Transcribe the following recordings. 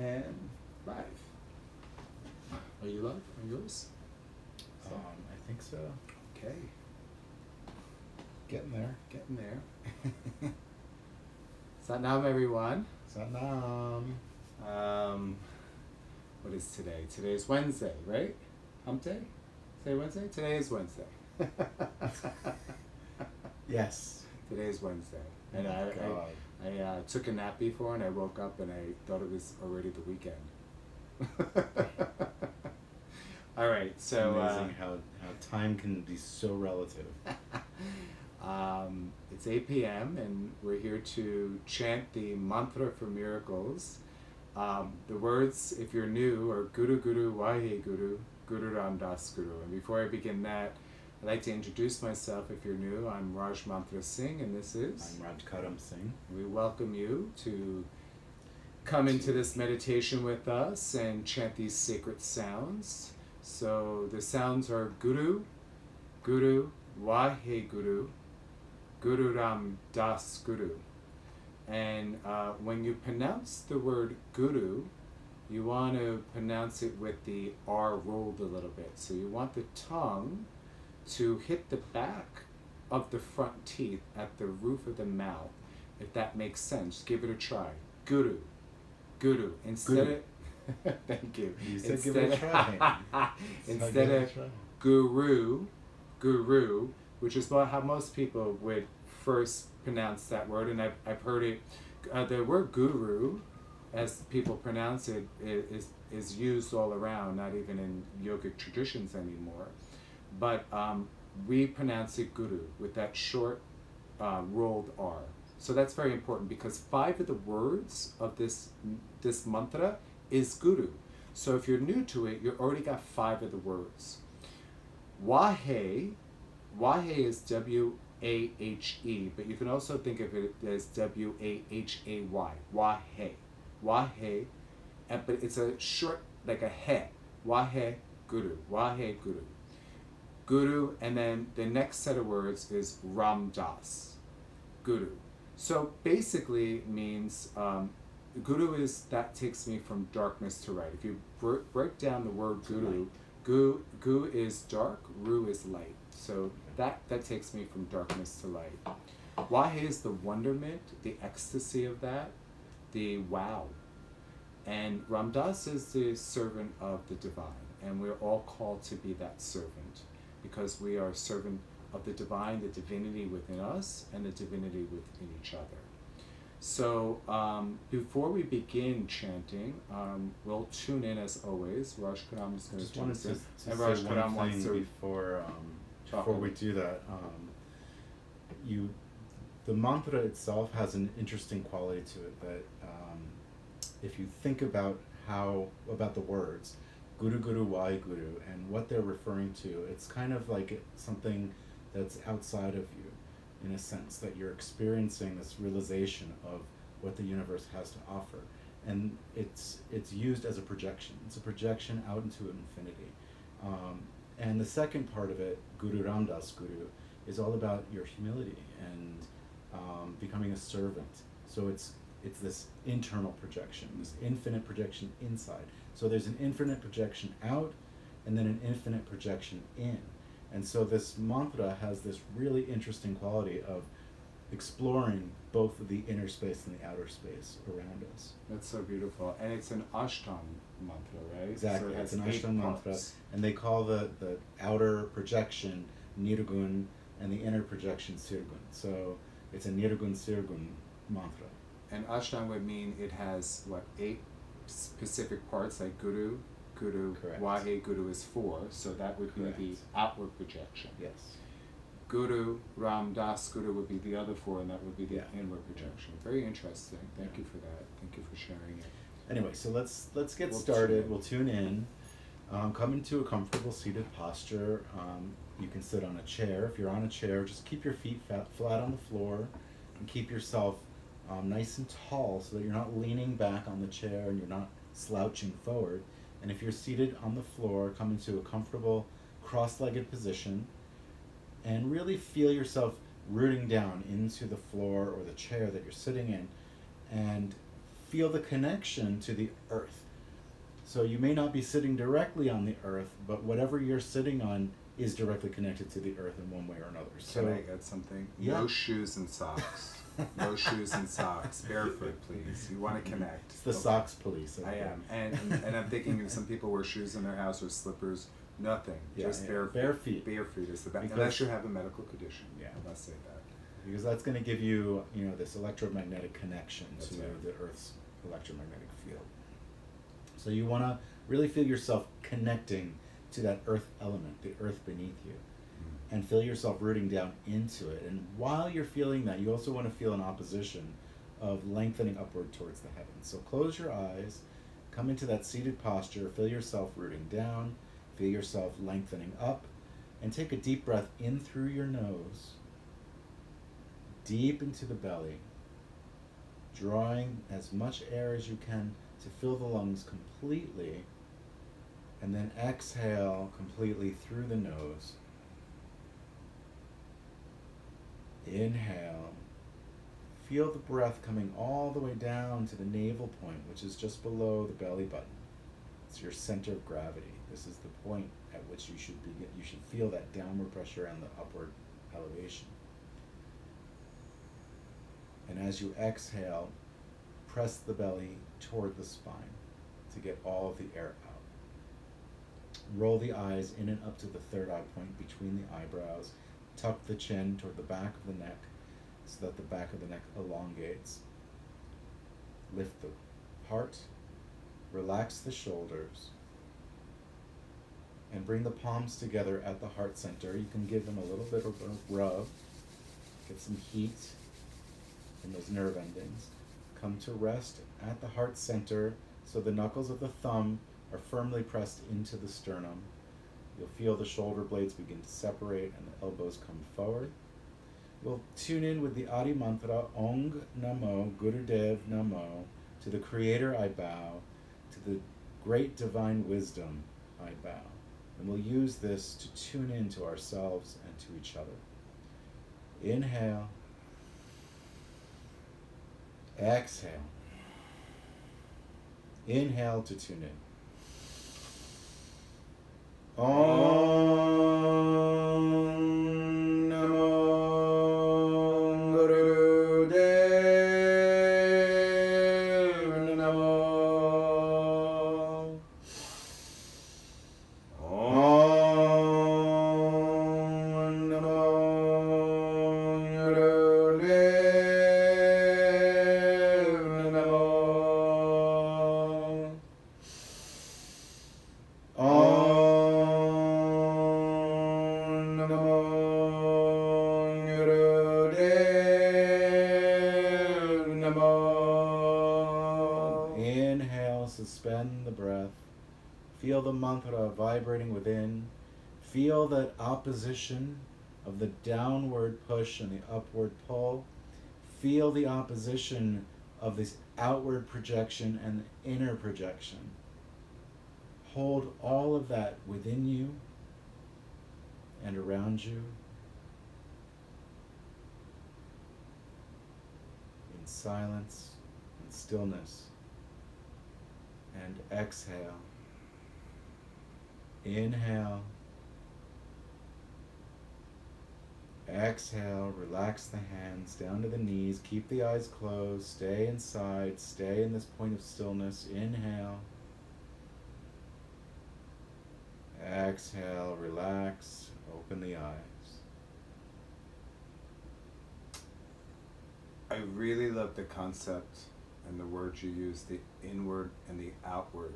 And live. Are you live? Are you yours? I think so. Okay. Getting there. Getting there. Satnam, everyone. Satnam. What is today? Today is Wednesday, right? Hump day? Today Wednesday? Today is Wednesday. Yes. Today is Wednesday. And God. I took a nap before and I woke up and I thought it was already the weekend. All right, so amazing how time can be so relative. It's 8 p.m. and we're here to chant the mantra for miracles. The words, if you're new, are Guru Guru Wahe Guru, Guru Ram Das Guru. And before I begin that, I'd like to introduce myself. If you're new, I'm Raj Mantra Singh, and this is... I'm Raj Karam Singh. We welcome you to come into this meditation with us and chant these sacred sounds. So the sounds are Guru, Guru, Wahe Guru, Guru Ram Das Guru. And when you pronounce the word Guru, you want to pronounce it with the R rolled a little bit. So you want the tongue to hit the back of the front teeth at the roof of the mouth, if that makes sense. Give it a try. Guru, Guru. Instead Guru. of thank you. You said give it a try. Instead of Guru, Guru, which is how most people would first pronounce that word, and I've heard it. The word Guru, as people pronounce it, is used all around, not even in yogic traditions anymore. But we pronounce it Guru with that short rolled R. So that's very important because 5 of the words of this mantra is Guru. So if you're new to it, you already got 5 of the words. Wahe is W-A-H-E, but you can also think of it as W-A-H-A-Y. Wahe, but it's a short, like a he. Wahe Guru, Wahe Guru. Guru, and then the next set of words is Ram Das, Guru. So basically it means, Guru is, that takes me from darkness to light. If you break down the word Guru, Gu is dark, Ru is light. So that takes me from darkness to light. Wahe is the wonderment, the ecstasy of that, the wow. And Ram Das is the servant of the divine, and we're all called to be that servant, because we are servant of the divine, the divinity within us, and the divinity within each other. So before we begin chanting, we'll tune in as always. Raj Karam is going to wanted chant to and say Raj one Karam wants thing to before we do that. The mantra itself has an interesting quality to it that if you think about the words, Guru Guru Wai Guru, and what they're referring to, it's kind of like something that's outside of you, in a sense, that you're experiencing this realization of what the universe has to offer. And it's used as a projection. It's a projection out into infinity. And the second part of it, Guru Ram Das Guru, is all about your humility and becoming a servant. So it's this internal projection, this infinite projection inside. So there's an infinite projection out, and then an infinite projection in. And so this mantra has this really interesting quality of exploring both the inner space and the outer space around us. That's so beautiful. And it's an Ashtang mantra, right? Exactly, So it's an Ashtang mantra. And they call the outer projection Nirgun and the inner projection Sirgun. So it's a Nirgun Sirgun mantra. And Ashtang would mean it has, 8 specific parts, like Guru, Correct. Wahe Guru is 4, so that would Correct. be the outward projection. Yes. Guru, Ram Das Guru would be the other 4, and that would be the Yeah. inward projection. Very interesting. Thank you for that. Thank you for sharing it. Anyway, so let's get We'll started. tune in. We'll tune in. Come into a comfortable seated posture. You can sit on a chair. If you're on a chair, just keep your feet flat on the floor, and keep yourself nice and tall so that you're not leaning back on the chair and you're not slouching forward. And if you're seated on the floor, come into a comfortable cross-legged position and really feel yourself rooting down into the floor or the chair that you're sitting in, and feel the connection to the earth. So you may not be sitting directly on the earth, but whatever you're sitting on is directly connected to the earth in one way or another. So, Can I add something? Yeah. No shoes and socks. No shoes and socks. Barefoot, please. You want to connect. It's the socks police. I am. And I'm thinking some people wear shoes in their house or slippers. Nothing. Yeah, Just yeah. bare Bare feet. Bare feet is the best. Because- Unless you have a medical condition. Yeah. I must say that. Because that's going to give you, this electromagnetic connection That's to right. the Earth's electromagnetic field. So you want to really feel yourself connecting to that Earth element, the Earth beneath you, and feel yourself rooting down into it. And while you're feeling that, you also want to feel an opposition of lengthening upward towards the heavens. So close your eyes, come into that seated posture, feel yourself rooting down, feel yourself lengthening up, and take a deep breath in through your nose, deep into the belly, drawing as much air as you can to fill the lungs completely, and then exhale completely through the nose. Inhale. Feel the breath coming all the way down to the navel point, which is just below the belly button. It's your center of gravity. This is the point at which you should begin. You should feel that downward pressure and the upward elevation. And as you exhale, press the belly toward the spine to get all of the air out. Roll the eyes in and up to the third eye point between the eyebrows. Tuck the chin toward the back of the neck so that the back of the neck elongates. Lift the heart, relax the shoulders, and bring the palms together at the heart center. You can give them a little bit of a rub, get some heat in those nerve endings. Come to rest at the heart center so the knuckles of the thumb are firmly pressed into the sternum. You'll feel the shoulder blades begin to separate and the elbows come forward. We'll tune in with the Adi Mantra, Ong Namo Gurudev Namo. To the Creator I bow, to the great divine wisdom I bow. And we'll use this to tune into ourselves and to each other. Inhale. Exhale. Inhale to tune in. Om Namo Gurudev Namo. Om Namo Gurudev Namo. Inhale, suspend the breath. Feel the mantra vibrating within. Feel that opposition of the downward push and the upward pull. Feel the opposition of this outward projection and the inner projection. Hold all of that within you and around you in silence and stillness. And exhale. Inhale. Exhale, relax the hands down to the knees, keep the eyes closed, stay inside, stay in this point of stillness. Inhale. Exhale, relax, open the eyes. I really love the concept and the words you use, the inward and the outward.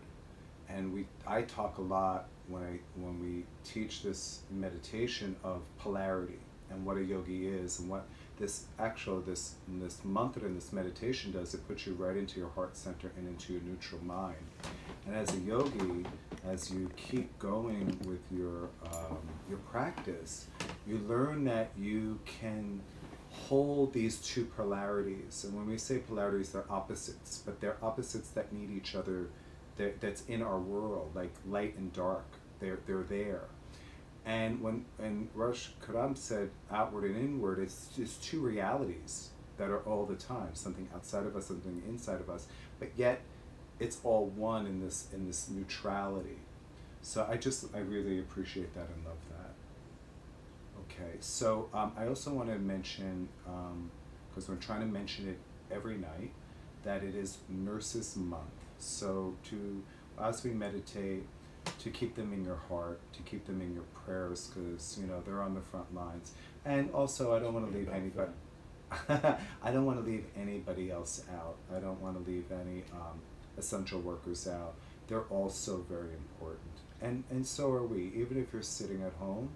And I talk a lot when we teach this meditation of polarity and what a yogi is and what this mantra and this meditation does. It puts you right into your heart center and into your neutral mind. And as a yogi, as you keep going with your practice, you learn that you can hold these two polarities. And when we say polarities, they're opposites, but they're opposites that need each other. That's in our world, like light and dark. They're there. And when Rosh Karam said outward and inward, it's two realities. that are all the time, something outside of us, something inside of us, but yet it's all one in this neutrality. So I really appreciate that and love that. Okay, so I also want to mention, because we're trying to mention it every night, that it is Nurses Month. So as we meditate, to keep them in your heart, to keep them in your prayers, because they're on the front lines. And also, I don't want to leave anybody. I don't want to leave anybody else out. I don't want to leave any essential workers out. They're also very important, and so are we. Even if you're sitting at home,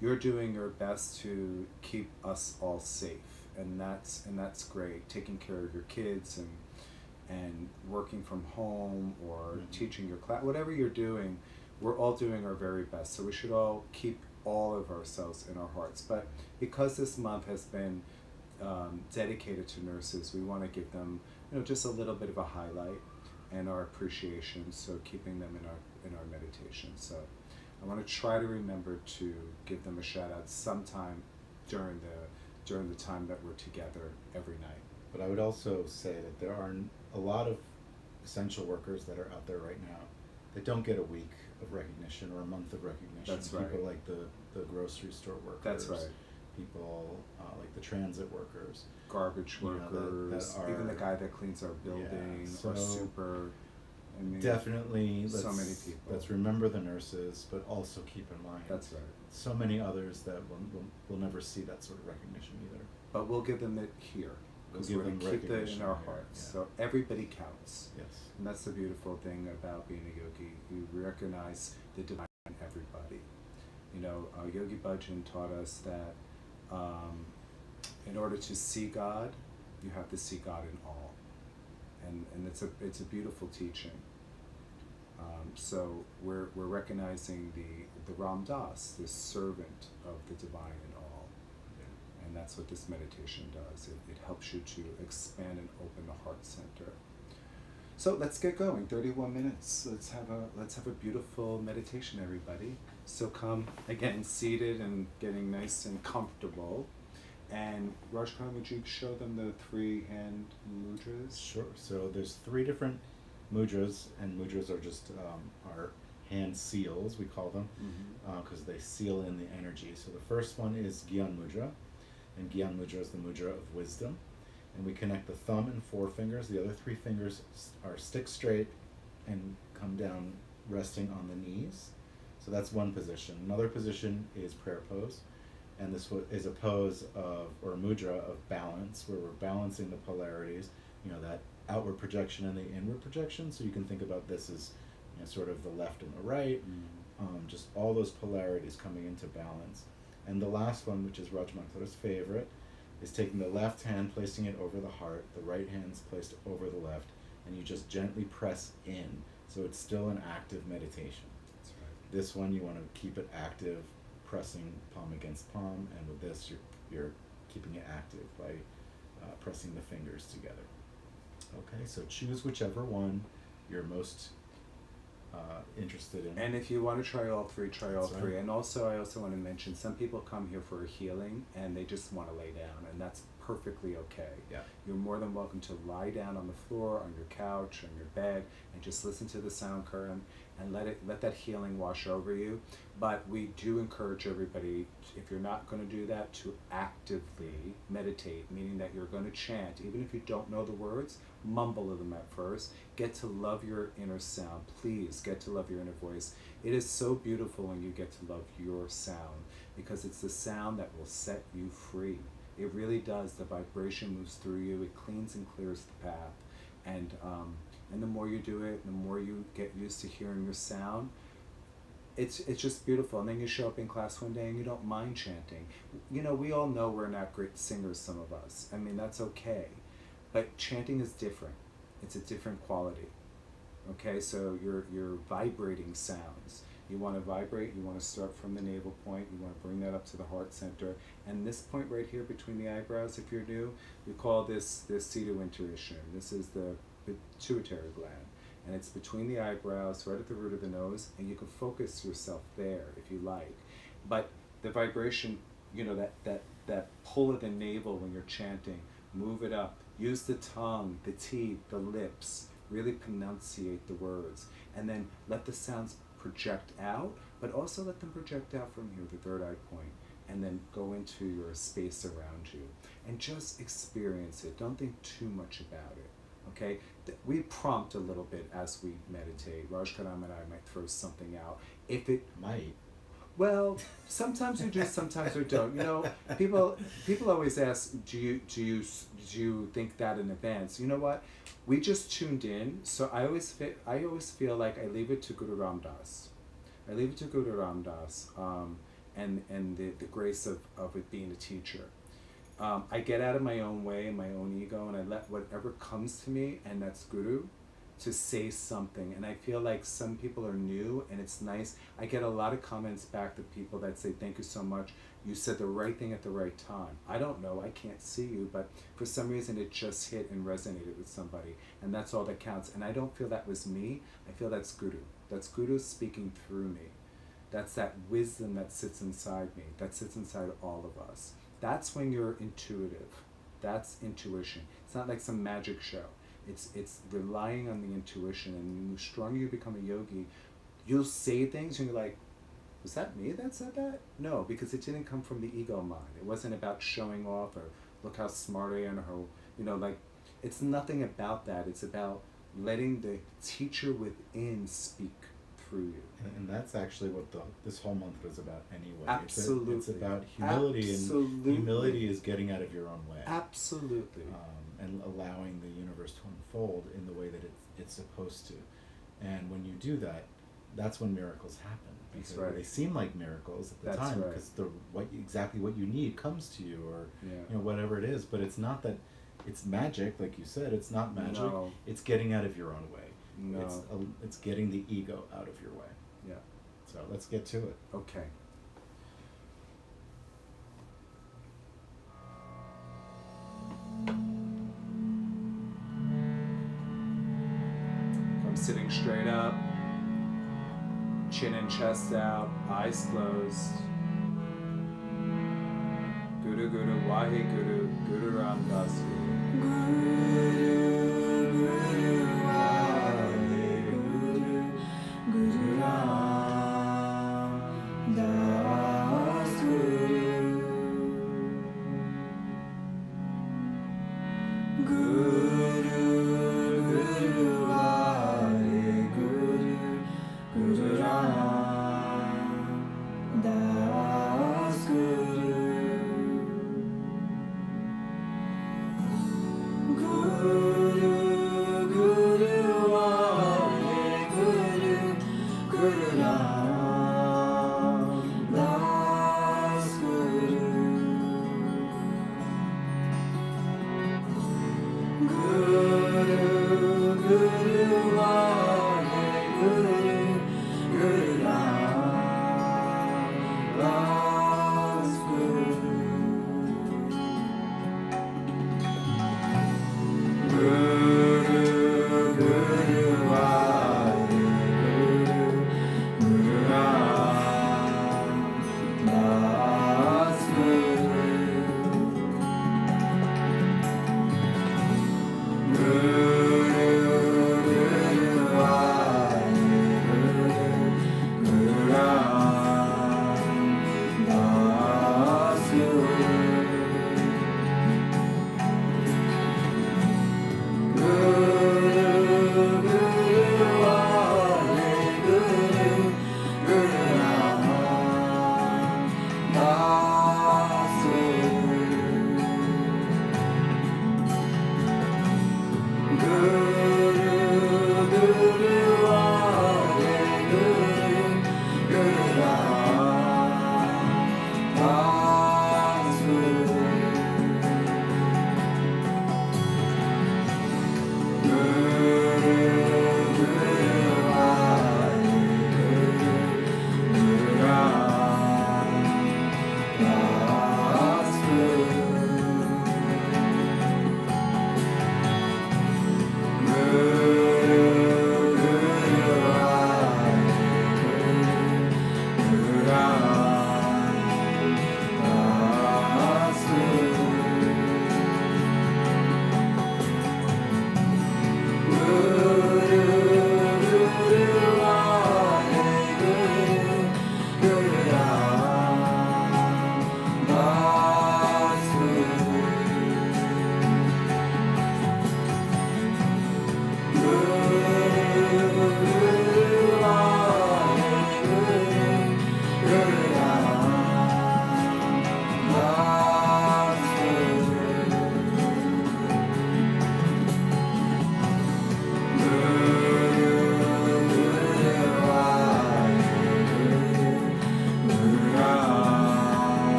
you're doing your best to keep us all safe, and that's great. Taking care of your kids and working from home or teaching your class, whatever you're doing, we're all doing our very best. So we should all keep all of ourselves in our hearts. But because this month has been dedicated to nurses, we want to give them just a little bit of a highlight and our appreciation. So keeping them in our meditation. So I want to try to remember to give them a shout out sometime during the time that we're together every night. But I would also say that there are a lot of essential workers that are out there right now that don't get a week of recognition or a month of recognition. That's right. People like the grocery store workers. That's right. People like the transit workers. Garbage workers, even the guy that cleans our building, or super. I mean, definitely, so many people. Let's remember the nurses, but also keep in mind that's right. So many others that will never see that sort of recognition either. But we'll give them it here. Because we're going to keep it in our hearts. Yeah. So everybody counts. Yes. And that's the beautiful thing about being a yogi. You recognize the divine in everybody. Yogi Bhajan taught us that in order to see God, you have to see God in all. And it's a beautiful teaching. So we're recognizing the Ram Das, this servant of the divine in all. And that's what this meditation does. It helps you to expand and open the heart center. So let's get going. 31 minutes. Let's have a beautiful meditation, everybody. So come again, seated and getting nice and comfortable. And Rajkumar, would you show them the 3 hand mudras? Sure. So there's 3 different mudras, and mudras are just our hand seals, we call them, because they seal in the energy. So the first one is Gyan Mudra. And Gyan Mudra is the mudra of wisdom. And we connect the thumb and forefingers. The other 3 fingers are stick straight and come down resting on the knees. So that's one position. Another position is prayer pose. And this is a pose or a mudra of balance, where we're balancing the polarities, that outward projection and the inward projection. So you can think about this as sort of the left and the right, just all those polarities coming into balance. And the last one, which is Rajmantra's favorite, is taking the left hand, placing it over the heart, the right hand's placed over the left, and you just gently press in. So it's still an active meditation. That's right. This one, you want to keep it active, pressing palm against palm, and with this, you're keeping it active by pressing the fingers together. Okay, so choose whichever one you're most interested in. And if you want to try all 3, try all 3. Right. And also, I also want to mention, some people come here for a healing and they just want to lay down, and that's perfectly okay. Yeah. You're more than welcome to lie down on the floor, on your couch, on your bed, and just listen to the sound current and let that healing wash over you. But we do encourage everybody, if you're not going to do that, to actively meditate, meaning that you're going to chant, even if you don't know the words, mumble them at first. Get to love your inner sound. Please get to love your inner voice. It is so beautiful when you get to love your sound, because it's the sound that will set you free. It really does. The vibration moves through you. It cleans and clears the path. And the more you do it, the more you get used to hearing your sound, it's just beautiful. And then you show up in class one day and you don't mind chanting. We all know we're not great singers, some of us. I mean, that's okay. But chanting is different. It's a different quality. Okay, so you're vibrating sounds. You want to vibrate, you want to start from the navel point, you want to bring that up to the heart center. And this point right here between the eyebrows, if you're new, we call this pseudo-intuition. This is the pituitary gland. And it's between the eyebrows, right at the root of the nose, and you can focus yourself there if you like. But the vibration, that pull of the navel when you're chanting Move it up. Use the tongue, the teeth, the lips. Really pronunciate the words. And then let the sounds project out, but also let them project out from here, the third eye point, and then go into your space around you. And just experience it. Don't think too much about it. Okay? We prompt a little bit as we meditate. Rajkaram and I might throw something out. If it Might. Well, sometimes we do, sometimes we don't. You know, people always ask, do you think that in advance? You know what? We just tuned in, so I always feel like I leave it to Guru Ram Das. I leave it to Guru Ram Das, and the grace of it being a teacher. I get out of my own way and my own ego, and I let whatever comes to me, and that's Guru, to say something. And I feel like some people are new, and it's nice. I get a lot of comments back to people that say, thank you so much, you said the right thing at the right time. I don't know, I can't see you, but for some reason it just hit and resonated with somebody, and that's all that counts. And I don't feel that was me, I feel that's Guru speaking through me. That's that wisdom that sits inside me, that sits inside all of us. That's when you're intuitive. That's intuition. It's not like some magic show. It's relying on the intuition, and the stronger you become a yogi, you'll say things and you're like, was that me that said that? No, because it didn't come from the ego mind. It wasn't about showing off or look how smart I am, or like, it's nothing about that. It's about letting the teacher within speak through you. And that's actually what this whole mantra is about anyway. Absolutely. It's about humility. Absolutely. And humility is getting out of your own way. Absolutely. And allowing the universe to unfold in the way that it's supposed to. And when you do that, that's when miracles happen. That's Because right. they seem like miracles at the That's time, right. because exactly what you need comes to you, or Yeah. whatever it is. But it's not that it's magic, like you said. It's not magic. No. It's getting out of your own way. No. It's getting the ego out of your way. Yeah. So let's get to it. Okay. I'm sitting straight up, chin and chest out, eyes closed. Guru Guru Wahi Guru Guru Ram Das Guru. Guru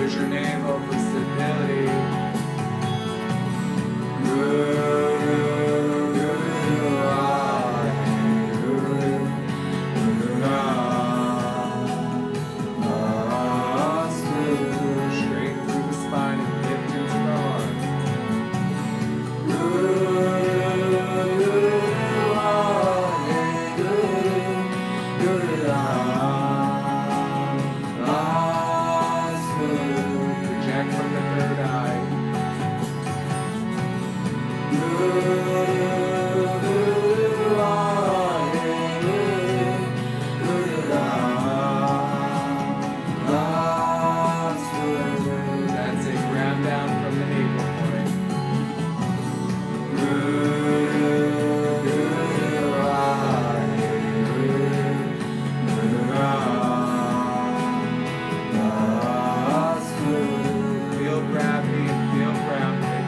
Use your navel for stability. Straight through the spine and lift into the heart. Project from the third eye. That's it. Ground down from the navel point. Feel gravity, feel grounded.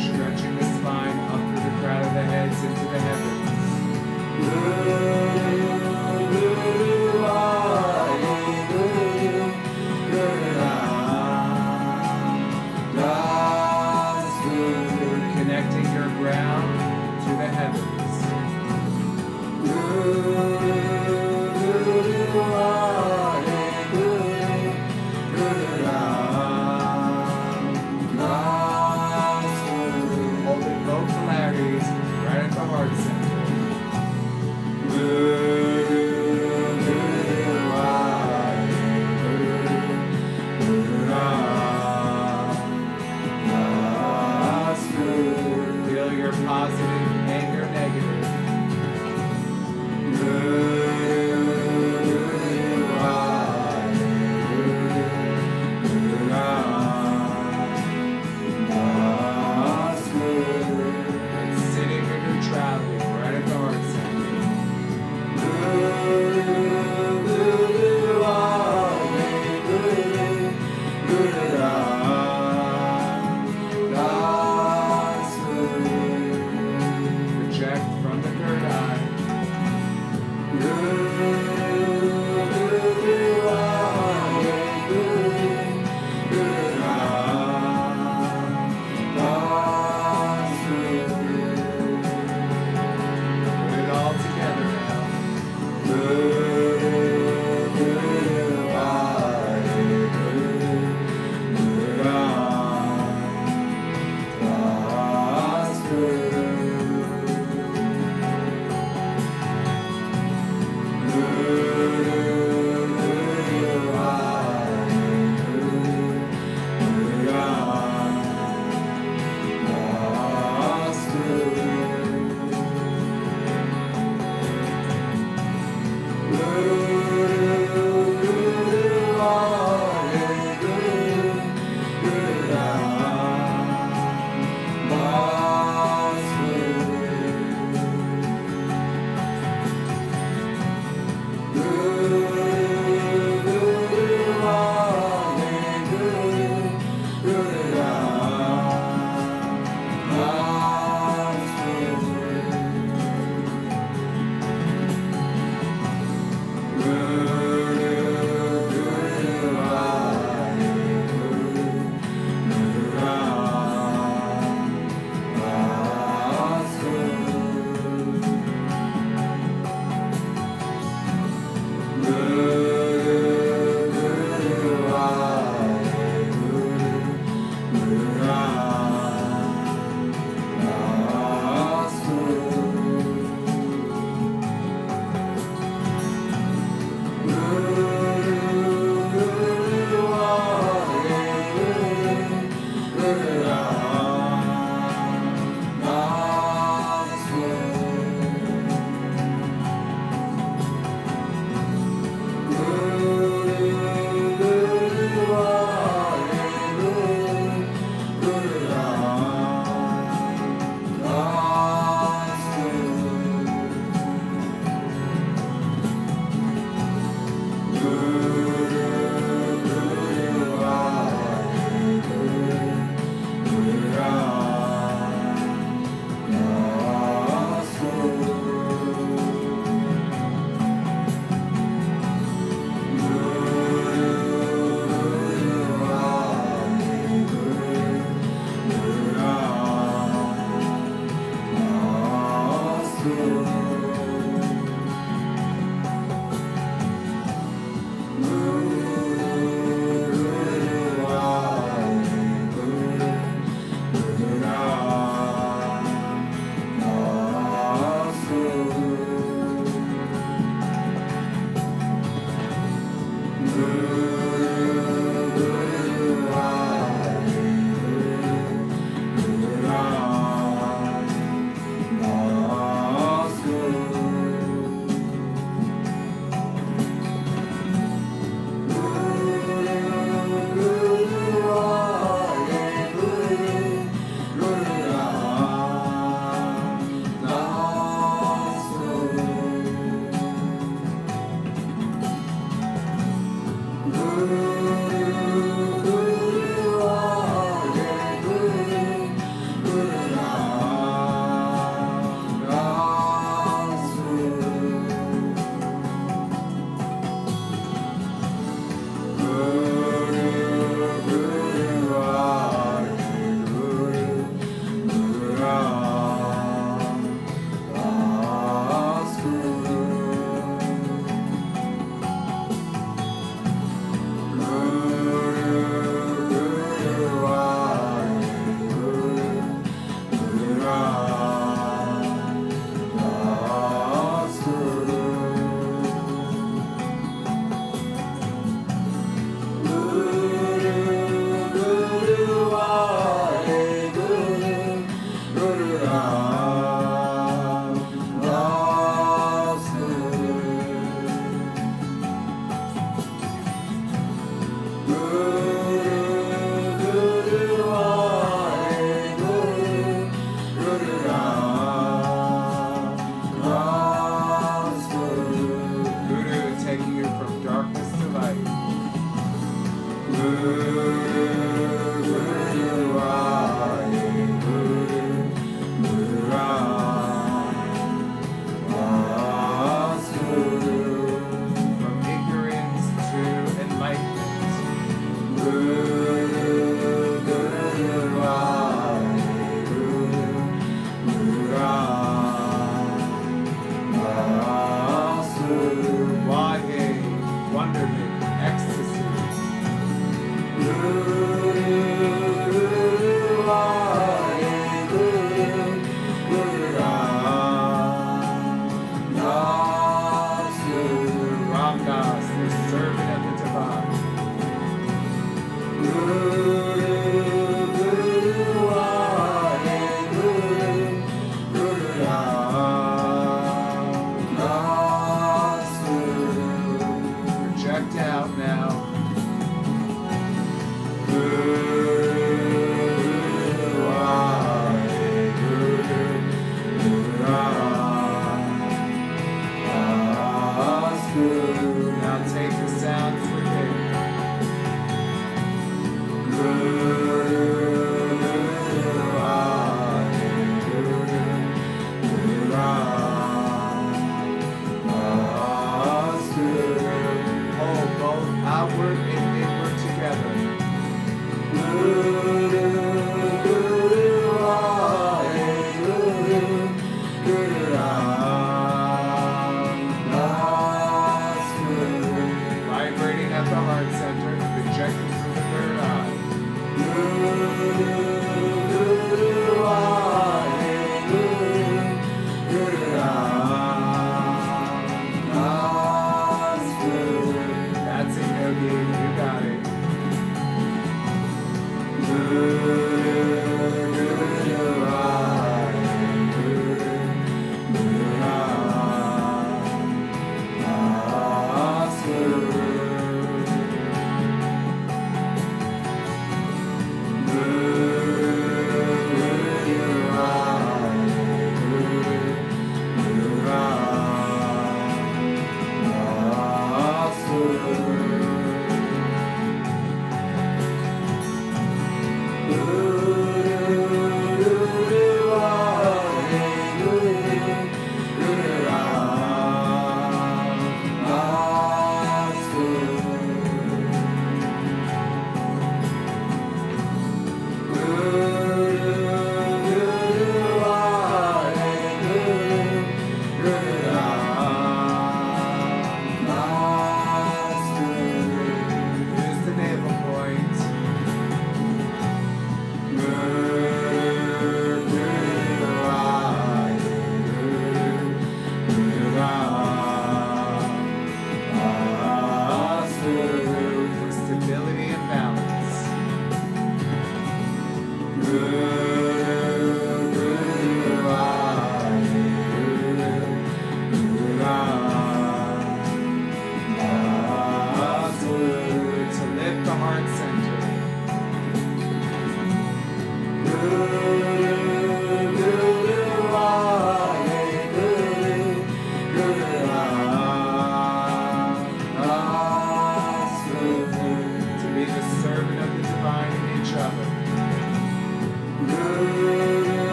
Stretching the spine up through the crown of the heads into the heavens. Connecting your ground to the heavens. Holding both polarities right at the heart center. Feel your positive and your negative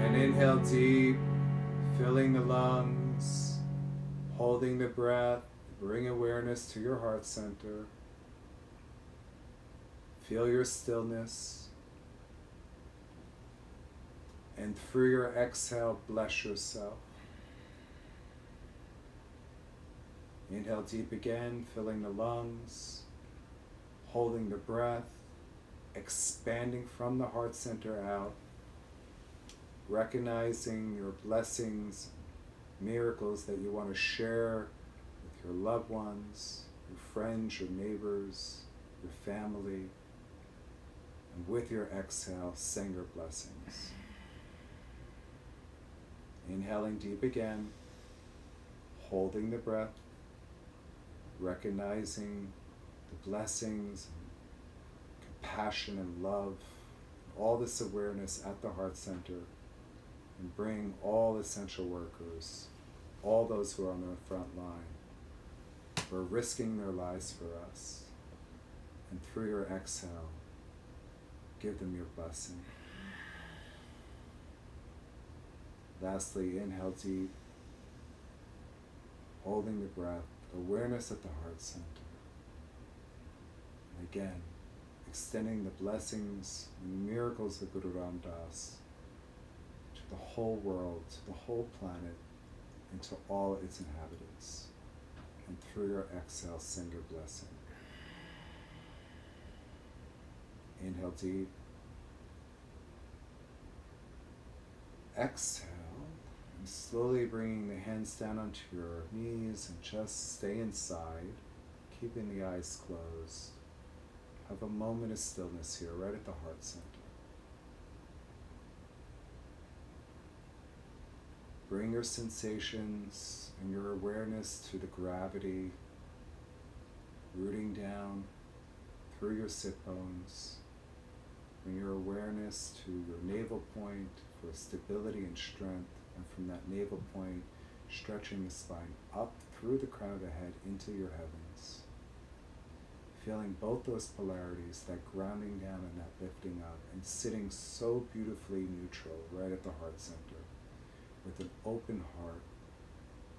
And inhale deep, filling the lungs, holding the breath, bring awareness to your heart center. Feel your stillness. And through your exhale, bless yourself. Inhale deep again, filling the lungs, holding the breath, expanding from the heart center out, recognizing your blessings, miracles that you want to share with your loved ones, your friends, your neighbors, your family, and with your exhale, send your blessings. Inhaling deep again, holding the breath, recognizing the blessings, compassion and love, all this awareness at the heart center, and bring all essential workers, all those who are on the front line, who are risking their lives for us, and through your exhale, give them your blessing. Lastly, inhale deep, holding the breath, awareness at the heart center. And again, extending the blessings and miracles of Guru Ram Das to the whole world, to the whole planet, and to all its inhabitants. And through your exhale, send your blessing. Inhale deep. Exhale, and slowly bringing the hands down onto your knees and just stay inside, keeping the eyes closed. Have a moment of stillness here, right at the heart center. Bring your sensations and your awareness to the gravity, rooting down through your sit bones. Bring your awareness to your navel point for stability and strength, and from that navel point, stretching the spine up through the crown of the head into your heavens. Feeling both those polarities, that grounding down and that lifting up, and sitting so beautifully neutral right at the heart center, with an open heart,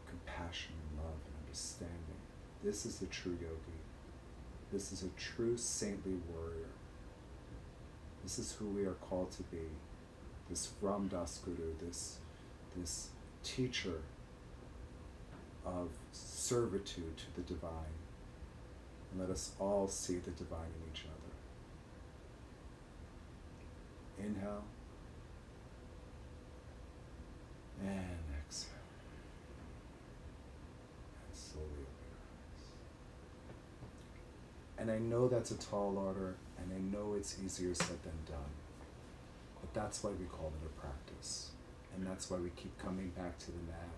compassion and love and understanding. This is the true yogi. This is a true saintly warrior. This is who we are called to be. This Ram Das Guru, this teacher of servitude to the divine. And let us all see the divine in each other. Inhale. And exhale. And slowly open your eyes. And I know that's a tall order, and I know it's easier said than done. But that's why we call it a practice. And that's why we keep coming back to the mat,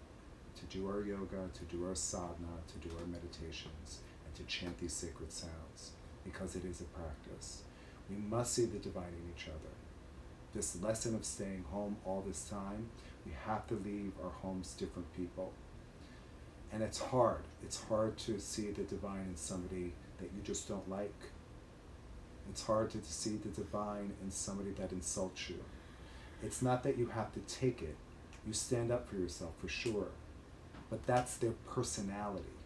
to do our yoga, to do our sadhana, to do our meditations, and to chant these sacred sounds, because it is a practice. We must see the divine in each other. This lesson of staying home all this time, we have to leave our homes different people. And it's hard. It's hard to see the divine in somebody that you just don't like. It's hard to see the divine in somebody that insults you. It's not that you have to take it. You stand up for yourself, for sure. But that's their personality.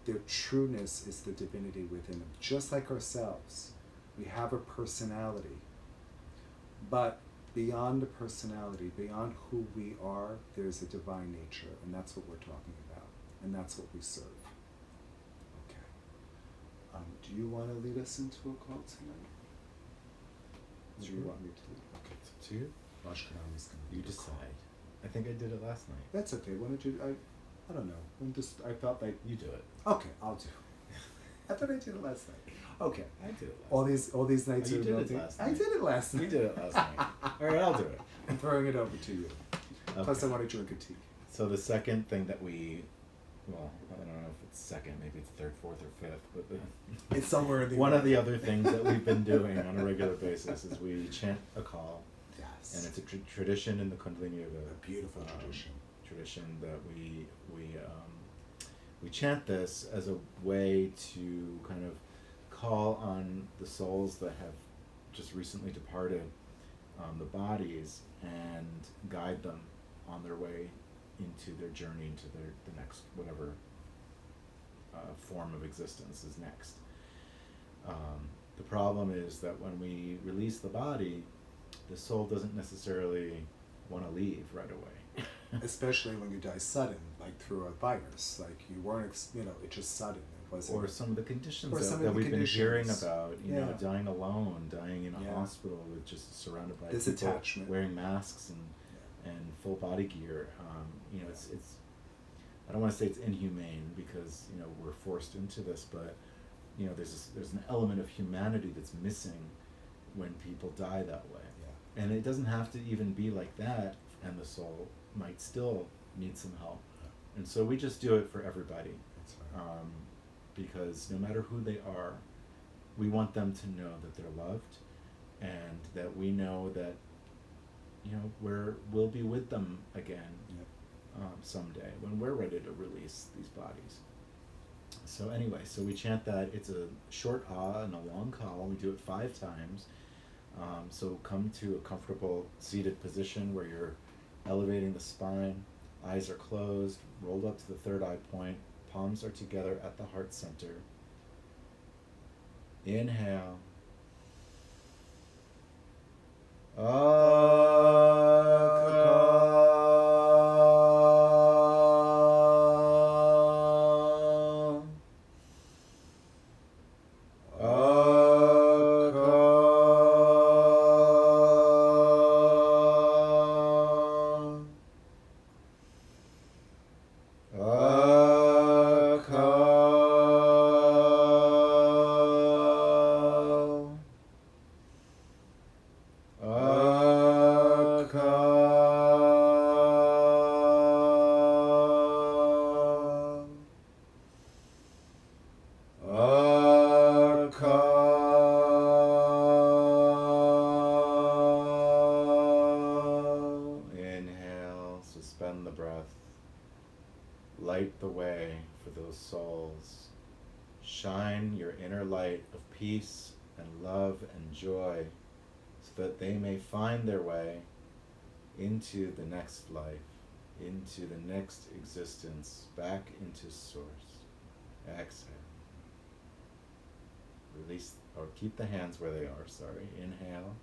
Their trueness is the divinity within them. Just like ourselves, we have a personality. But beyond the personality, beyond who we are, there's a divine nature, and that's what we're talking about, and that's what we serve. Okay. Do you want to lead us into a call tonight? Or do you want me to lead? Okay. It's up to you. Rajkarami's going to You lead a call. decide. I think I did it last night. That's okay. Why don't you? I don't know. I felt like, You do it. okay, I'll do. I thought I did it last night. Okay. I did it. All these nights you are did it melting. last I night. did it last night. You did it last night. All right, I'll do it. I'm throwing it over to you. Plus, I Okay. want to drink a tea. So the second thing that well, I don't know if it's second, maybe it's third, fourth, or fifth, but It's somewhere in the one of the other things that we've been doing on a regular basis is we chant a call, Yes. and it's a tradition in the Kundalini Yoga. A beautiful tradition. Tradition that we chant this as a way to kind of call on the souls that have just recently departed the bodies and guide them on their way into their journey into the next whatever form of existence is next. The problem is that when we release the body, the soul doesn't necessarily want to leave right away. Especially when you die sudden, like through a virus. Like you weren't, it's just sudden. It wasn't. Or some of the conditions Or some of that the we've been hearing conditions. about, you Yeah. know, dying alone, dying in a Yeah. hospital with just surrounded by This people attachment. wearing masks and full body gear. You know, it's I don't want to say it's inhumane because, you know, we're forced into this, but you know, there's an element of humanity that's missing when people die that way. Yeah. And it doesn't have to even be like that, and the soul might still need some help. And so we just do it for everybody. That's right. Because no matter who they are, we want them to know that they're loved, and that we know that, you know, we'll be with them again someday when we're ready to release these bodies. So anyway, so we chant that. It's a short ah and a long call. We do it 5 times. So come to a comfortable seated position where you're elevating the spine, eyes are closed, rolled up to the third eye point, palms are together at the heart center. Inhale. Inhale, suspend the breath. Light the way for those souls. Shine your inner light of peace and love and joy so that they may find their way into the next life, into the next existence, back into source. Exhale. Release, or keep the hands where they are, sorry. Inhale.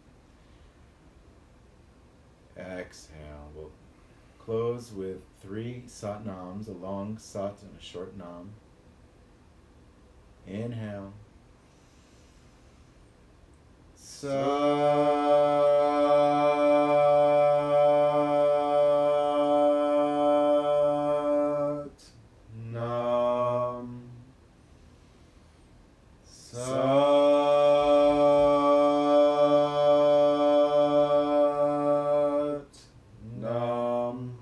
Exhale. We'll close with 3 sat nams, a long sat and a short nam. Inhale. Sat nam. Sat nam.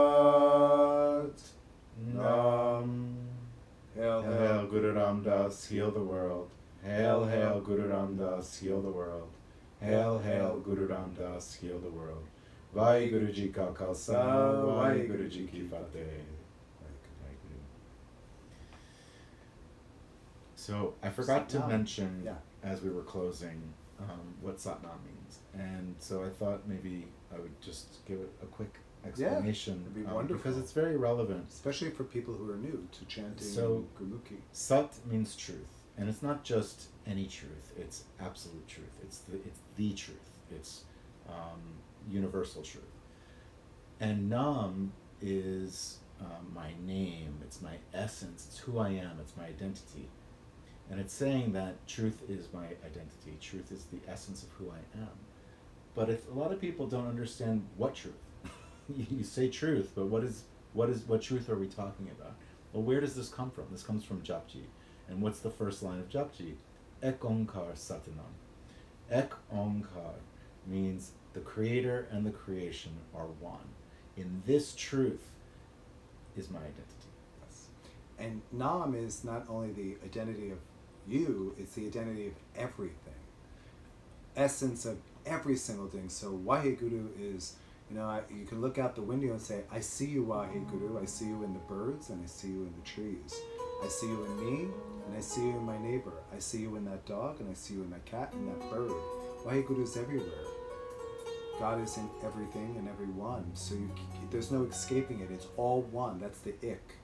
Sat nam. Hail, hail, Guru Ram Das, heal the world. Hail, hail, Guru Ram Das, heal the world. Hail, hail, Guru Ram Das, heal the world. Vai Guru Ji ka Khalsa, Vai Guru Ji ki Fateh. So I forgot to Satnam. mention Yeah. as we were closing what Satnam means, and so I thought maybe I would just give it a quick explanation it'd be wonderful. because it's very relevant. Especially for people who are new to chanting So- Gurmukhi. Sat means truth, and it's not just any truth; it's absolute truth. It's the truth. It's universal truth. And Nam is my name. It's my essence. It's who I am. It's my identity. And it's saying that truth is my identity. Truth is the essence of who I am. But if a lot of people don't understand what truth, you say truth, but what truth are we talking about? Well, where does this come from? This comes from Japji. And what's the first line of Japji? Ek Onkar Satanam. Ek Onkar means the creator and the creation are one. In this truth is my identity. Yes. And Nam is not only the identity of you, it's the identity of everything. Essence of every single thing. So Waheguru is, you can look out the window and say, I see you, Waheguru. I see you in the birds and I see you in the trees. I see you in me and I see you in my neighbor. I see you in that dog and I see you in that cat and that bird. Waheguru is everywhere. God is in everything and everyone. So there's no escaping it. It's all one. That's the ik.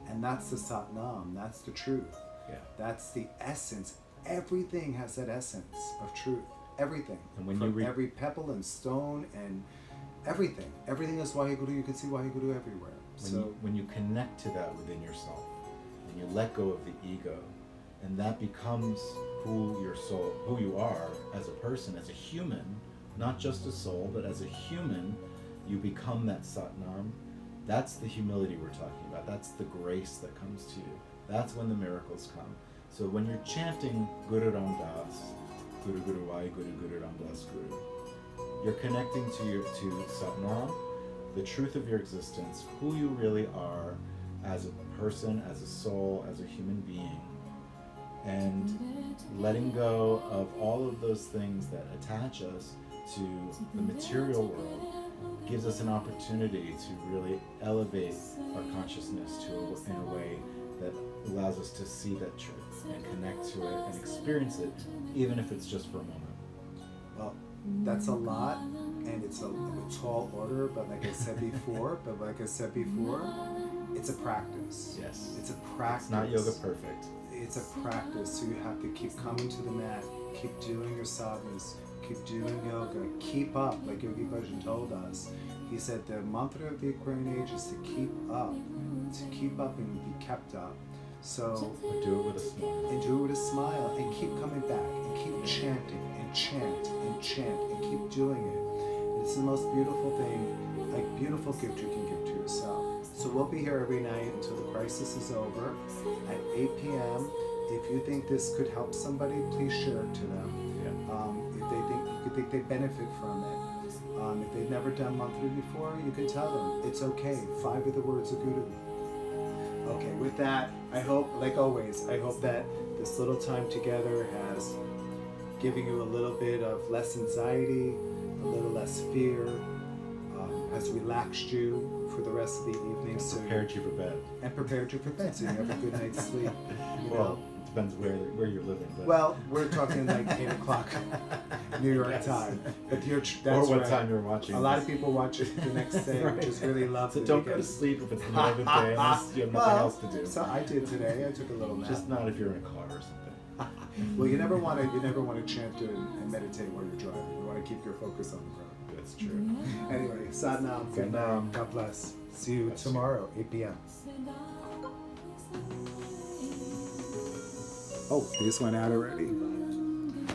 And that's the Satnam. That's the truth. Yeah. That's the essence. Everything has that essence of truth. Everything. And when from every pebble and stone and everything. Everything is Waheguru. You can see Waheguru everywhere. When you connect to that within yourself, and you let go of the ego, and that becomes who you are as a person, as a human, not just a soul, but as a human, you become that Satnam. That's the humility we're talking about. That's the grace that comes to you. That's when the miracles come. So when you're chanting Guru Ram Das, Guru Guru Wai Guru Guru Ram Das Guru, you're connecting to Satnam, the truth of your existence, who you really are as a person, as a soul, as a human being, and letting go of all of those things that attach us to the material world gives us an opportunity to really elevate our consciousness in a way that allows us to see that truth and connect to it and experience it, even if it's just for a moment. Well, that's a lot, and it's a tall order, but like I said before, it's a practice. Yes. It's a practice. It's not yoga perfect. It's a practice, so you have to keep coming to the mat, keep doing your sadhanas, keep doing yoga, keep up, like Yogi Bhajan told us. He said the mantra of the Aquarian age is to keep up and be kept up. So do it with a smile. And do it with a smile, and keep coming back, and keep chanting, and chant, and chant, and keep doing it. It's the most beautiful thing, like beautiful gift you can give to yourself. So we'll be here every night until the crisis is over at 8 p.m. If you think this could help somebody, please share it to them. Yeah. If you think they benefit from it. If they've never done mantra before, you can tell them it's okay. 5 of the words of Guru. Okay, with that, I hope, like always, that this little time together has given you a little bit of less anxiety, a little less fear, has relaxed you for the rest of the evening. And prepared you for bed. And prepared you for bed, so you have a good night's sleep. Well, it depends where you're living. But. Well, we're talking like 8 o'clock New York time. But that's or what right. time you're watching. A lot of people watch it the next day, right. Which is really lovely. So don't go to sleep if it's the middle of the day unless you have nothing else to do. So I did today. I took a little nap. Just not if you're in a car or something. Well, you never want to chant and meditate while you're driving. You want to keep your focus on the road. That's true. Anyway, Sadnam. Good night. God bless. See you tomorrow, 8 p.m. Oh, these went out already.